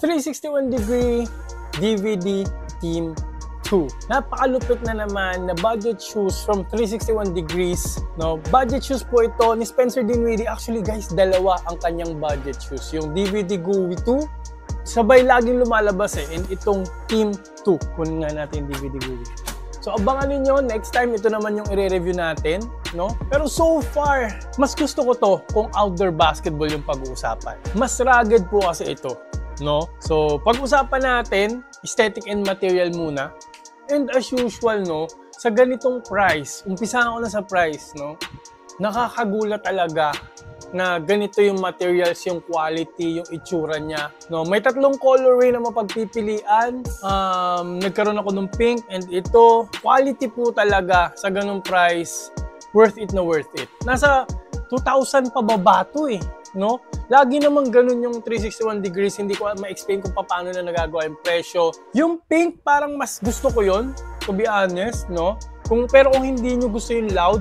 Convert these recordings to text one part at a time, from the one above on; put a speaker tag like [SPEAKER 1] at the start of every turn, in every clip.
[SPEAKER 1] 361-degree DVD Team 2. Napakalupit na naman na budget shoes from 361 degrees. No? Budget shoes po ito ni Spencer Dinwiddie. Actually guys, dalawa ang kanyang budget shoes. Yung DVD GUI 2, sabay laging lumalabas eh. And itong Team 2. Kunin nga natin yung DVD GUI. So abangan ninyo, next time ito naman yung i-review natin. No? Pero so far, mas gusto ko to kung outdoor basketball yung pag-uusapan. Mas rugged po kasi ito. No? So pag-usapan natin, aesthetic and material muna. And as usual, no, sa ganitong price, umpisahan ko na sa price, no, nakakagulat talaga na ganito yung materials, yung quality, yung itsura niya. No, may tatlong colorway na mapagpipilian. Nagkaroon ako ng pink and ito, quality po talaga sa ganung price, worth it na worth it. Nasa 2,000 pababa to eh. No? Lagi namang ganun yung 361 degrees, hindi ko ma-explain kung paano na nagagawa yung presyo. Yung pink, parang mas gusto ko yon, to be honest, no? Pero kung hindi nyo gusto yung loud,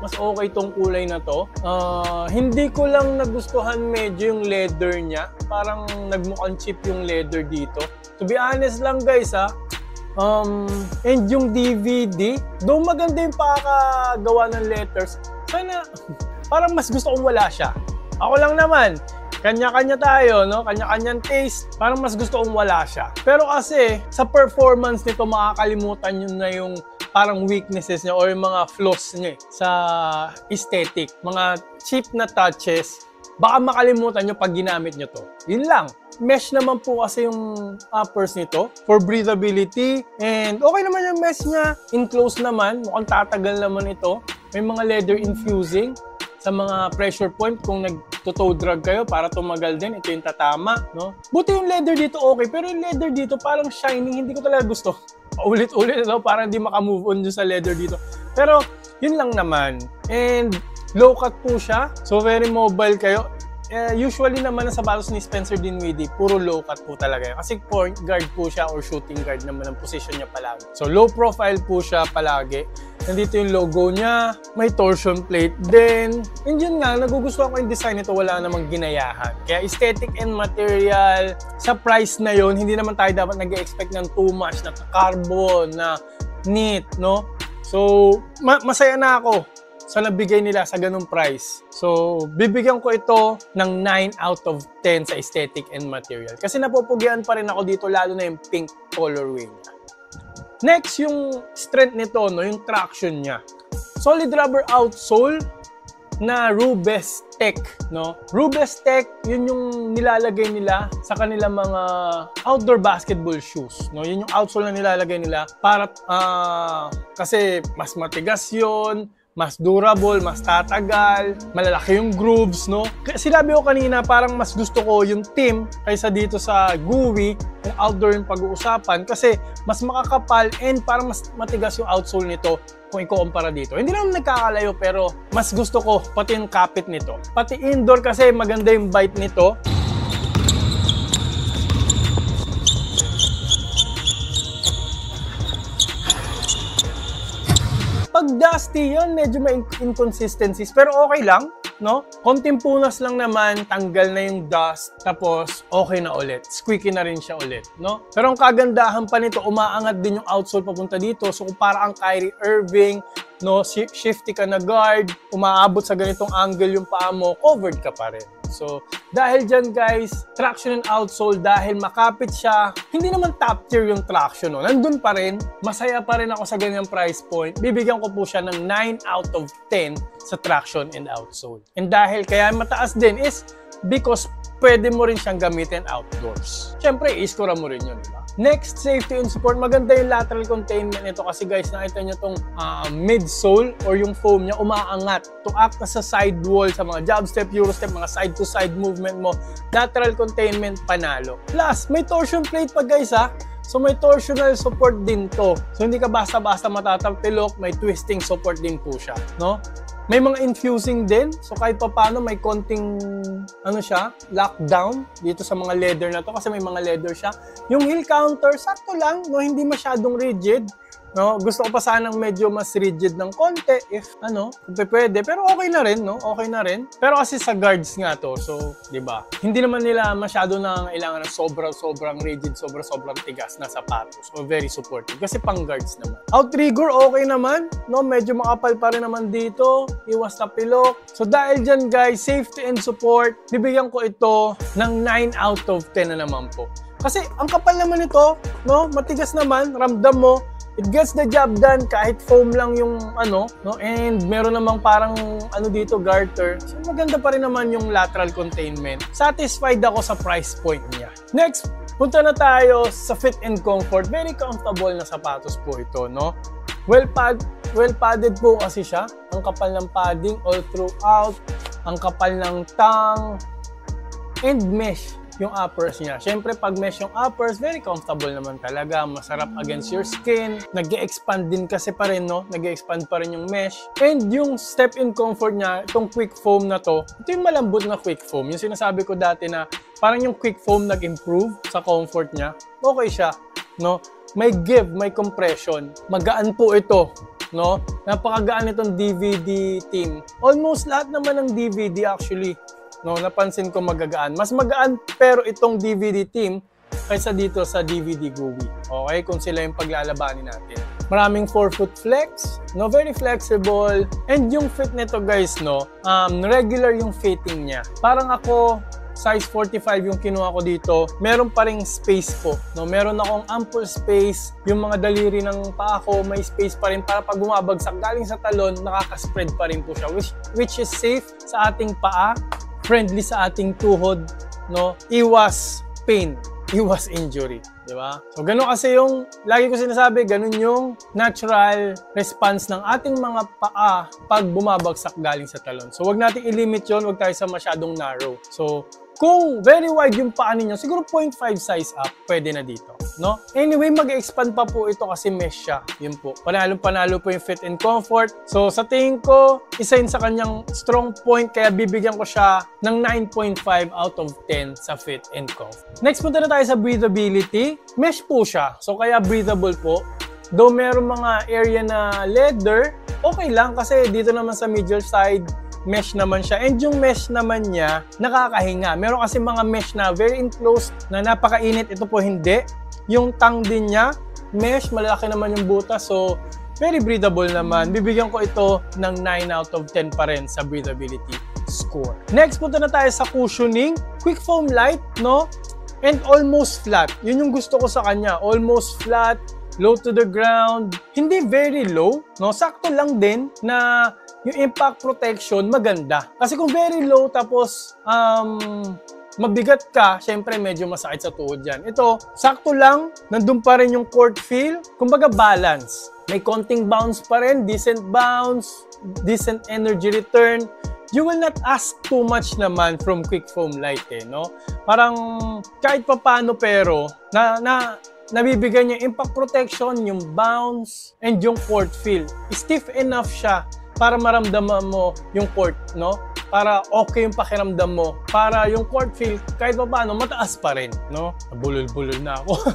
[SPEAKER 1] mas okay tong kulay na to. Hindi ko lang nagustuhan medyo yung leather niya. Parang nagmukhang cheap yung leather dito. To be honest lang guys ha. And yung DVD, though maganda yung pakagawa ng letters, sana parang mas gusto kong wala siya. Ako lang naman, kanya-kanya tayo, no? Kanya-kanyang taste. Parang mas gusto kong wala siya. Pero kasi, sa performance nito, makakalimutan nyo na yung parang weaknesses niya or yung mga flaws niya sa aesthetic. Mga cheap na touches, baka makalimutan nyo pag ginamit nyo to. Yun lang. Mesh naman po kasi yung uppers nito for breathability. And okay naman yung mesh niya. Enclosed naman. Mukhang tatagal naman ito. May mga leather infusing. Sa mga pressure point, kung nag-toe drag kayo para tumagal din, ito yung tatama, no? Buti yung leather dito okay, pero yung leather dito parang shining, hindi ko talaga gusto. Paulit-ulit, no? Parang hindi makamove on dun sa leather dito. Pero, yun lang naman. And, low cut po siya, so very mobile kayo. Usually naman sa sapatos ni Spencer Dinwiddie, puro low cut po talaga yun. Kasi point guard po siya or shooting guard naman ang position niya palagi. So low profile po siya palagi. Nandito yung logo niya, may torsion plate din. And yun nga, nagugustuhan ko yung design nito, wala namang ginayahan. Kaya aesthetic and material, sa price na yun, hindi naman tayo dapat nag-expect ng too much na carbon, na neat, no? So, masaya na ako sa nabigay nila sa ganung price. So, bibigyan ko ito ng 9 out of 10 sa aesthetic and material. Kasi napupugian pa rin ako dito, lalo na yung pink colorway niya. Next, yung strength nito, no, yung traction niya. Solid rubber outsole na Rubes Tech, no? Rubes Tech, yun yung nilalagay nila sa kanilang mga outdoor basketball shoes, no? Yun yung outsole na nilalagay nila para kasi mas matigas yun, mas durable, mas tatagal, malalaki yung grooves, no? Sinabi ko kanina, parang mas gusto ko yung team kaysa dito sa GUI, yung outdoor yung pag-uusapan, kasi mas makakapal and parang mas matigas yung outsole nito kung i-compara dito. Hindi naman nagkakalayo, pero mas gusto ko pati yung kapit nito. Pati indoor kasi maganda yung bite nito. Pag dusty yan, medyo may inconsistencies, pero okay lang, no? Konting punas lang naman, tanggal na yung dust, tapos okay na ulit. Squeaky na rin siya ulit, no? Pero ang kagandahan pa nito, umaangat din yung outsole papunta dito. So kung para ang Kyrie Irving, no, shifty ka na guard, umaabot sa ganitong angle yung paa mo, covered ka pa rin. So, dahil dyan guys, traction and outsole, dahil makapit siya, hindi naman top tier yung traction, no? Nandun pa rin, masaya pa rin ako sa ganyang price point. Bibigyan ko po siya ng 9 out of 10 sa traction and outsole. And dahil kaya mataas din is because pwede mo rin siyang gamitin outdoors. Siyempre, iskura mo rin yun, diba? Next, safety and support. Maganda yung lateral containment nito kasi guys, nakita nyo itong midsole or yung foam niya umaangat to act as a side wall sa mga jab step, euro step, mga side-to-side movement mo. Lateral containment, panalo. Plus, may torsion plate pa guys ha. So may torsional support din to. So hindi ka basta-basta matatapilok, may twisting support din po siya, no? May mga infusing din. So kahit pa paano may konting ano siya, lockdown dito sa mga leather na to kasi may mga leather siya. Yung heel counter, sakto lang, no, hindi masyadong rigid. no? Gusto ko pa sanang medyo mas rigid ng konti if ano, kung pwede. Pero okay na rin, no? Okay na rin. Pero kasi sa guards nga to, so, di ba? Hindi naman nila masyado nangangailangan ng sobrang rigid, sobrang tigas na sapatos o very supportive kasi pang guards naman. Outrigger, okay naman, no? Medyo makapal pa rin naman dito. Iwas na pilok. So dahil dyan guys, safety and support, bibigyan ko ito ng 9 out of 10 na naman po. Kasi ang kapal naman ito, no? Matigas naman, ramdam mo. It gets the job done kahit foam lang yung ano, no? And meron namang parang ano dito, garter. So maganda pa rin naman yung lateral containment. Satisfied ako sa price point niya. Next, punta na tayo sa fit and comfort. Very comfortable na sapatos po ito, no? Well padded po kasi siya. Ang kapal ng padding all throughout. Ang kapal ng tongue. And mesh yung uppers niya. Siyempre, pag mesh yung uppers, very comfortable naman talaga. Masarap against your skin. Nag-e-expand din kasi pa rin, no? Nag-e-expand pa rin yung mesh. And yung step-in comfort niya, itong quick foam na to, ito yung malambot na quick foam. Yung sinasabi ko dati na parang yung quick foam nag-improve sa comfort niya. Okay siya, no? May give, may compression. Magaan po ito, no? Napakagaan itong DVD team. Almost lahat naman ng DVD actually, no, napansin ko magagaan. Mas magaan pero itong DVD team kaysa dito sa DVD GUI. Okay? Kung sila yung paglalabanin natin. Maraming forefoot flex, no, very flexible. And yung fit nito guys, no, regular yung fitting niya. Parang ako, size 45 yung kinuha ko dito. Meron pa ring space po, no? Meron akong ample space. Yung mga daliri ng paa ko, may space pa rin para pag bumabagsak galing sa talon, nakaka-spread pa rin po siya. Which is safe sa ating paa. Friendly sa ating tuhod, no? Iwas pain, iwas injury, di ba? So, ganun kasi yung, lagi ko sinasabi, ganun yung natural response ng ating mga paa pag bumabagsak galing sa talon. So, wag nating i-limit yun, wag tayo sa masyadong narrow. So, kung very wide yung paa ninyo, siguro 0.5 size up, pwede na dito, no? Anyway, mag-expand pa po ito kasi mesh siya. Yun po. Panalo po yung fit and comfort. So, sa tingin ko, isa yun sa kanyang strong point, kaya bibigyan ko siya ng 9.5 out of 10 sa fit and comfort. Next, punta na tayo sa breathability. Mesh po siya. So, kaya breathable po. Though meron mga area na leather, okay lang kasi dito naman sa middle side, mesh naman siya. And yung mesh naman niya, nakakahinga. Meron kasi mga mesh na very enclosed na napakainit. Ito po hindi. Yung tongue din niya, mesh, malaki naman yung butas. So, very breathable naman. Bibigyan ko ito ng 9 out of 10 pa rin sa breathability score. Next, punta na tayo sa cushioning. Quick foam light, no? And almost flat. Yun yung gusto ko sa kanya. Almost flat, low to the ground. Hindi very low, no? Sakto lang din na yung impact protection maganda. Kasi kung very low tapos mabigat ka, syempre medyo masakit sa tuhod yan. Ito, sakto lang, nandun pa rin yung court feel. Kumbaga balance. May konting bounce pa rin, decent bounce, decent energy return. You will not ask too much naman from quick foam light, no? Parang kahit pa paano pero nabibigyan niya impact protection, yung bounce, and yung court feel. Stiff enough siya para maramdaman mo yung court, no? Para okay yung pakiramdam mo. Para yung court feel, kahit pa paano, mataas pa rin, no? Bulol-bulol na ako.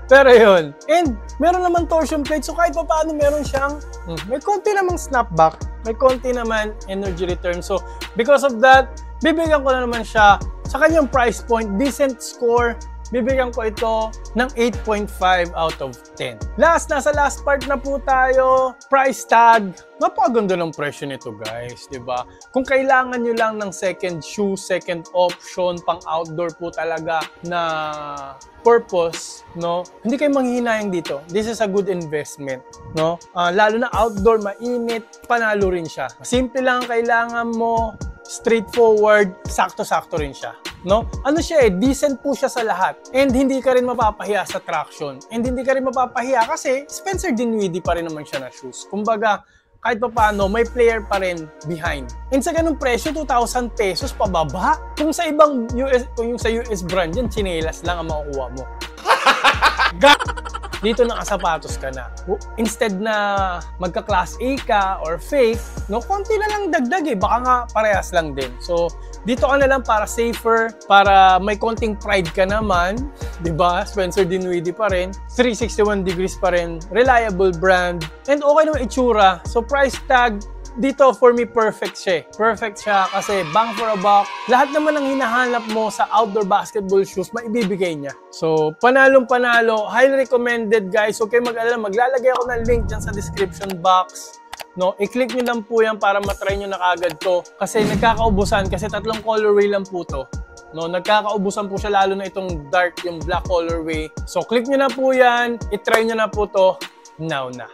[SPEAKER 1] Pero yun. And meron naman torsion plate, so kahit pa paano meron siyang, may konti namang snapback, may konti naman energy return. So, because of that, bibigyan ko na naman siya sa kanyang price point, decent score. Bibigyan ko ito ng 8.5 out of 10. Nasa last part na po tayo. Price tag. Napakaganda ng presyo nito guys, di ba? Kung kailangan nyo lang ng second shoe, second option, pang outdoor po talaga na purpose, no? Hindi kayo manghihinayang dito. This is a good investment, no? Lalo na outdoor, mainit, panalo rin siya. Simple lang ang kailangan mo, straightforward, sakto-sakto rin siya. No? Ano siya decent po siya sa lahat. And hindi ka rin mapapahiya sa traction. And hindi ka rin mapapahiya kasi Spencer Dinwiddie pa rin naman siya na shoes. Kumbaga, kahit pa paano, may player pa rin behind. And sa ganung presyo, 2,000 pesos pababa. Kung sa ibang kung yung sa US brand yan, chinelas lang ang makukuha mo. Dito nakasapatos ka na. Instead na magka-class A ka or fake, no, konti na lang dagdag baka nga parehas lang din. So, Dito ka na lang para safer, para may konting pride ka naman, 'di ba? Spencer Dinwiddie pa rin, 361 degrees pa rin, reliable brand, and okay naman itsura. So price tag dito, for me, perfect siya. Perfect siya kasi bang for a buck. Lahat naman ng hinahanap mo sa outdoor basketball shoes, maibibigay niya. So, panalong panalo. Highly recommended, guys. Okay, mag-alala. Maglalagay ako ng link dyan sa description box. No, i-click nyo lang po yan para matry nyo na kagad to. Kasi nagkakaubusan, kasi 3 colorway lang po to. No, nagkakaubusan po siya, lalo na itong dark, yung black colorway. So, click nyo na po yan. I-try nyo na po to now na.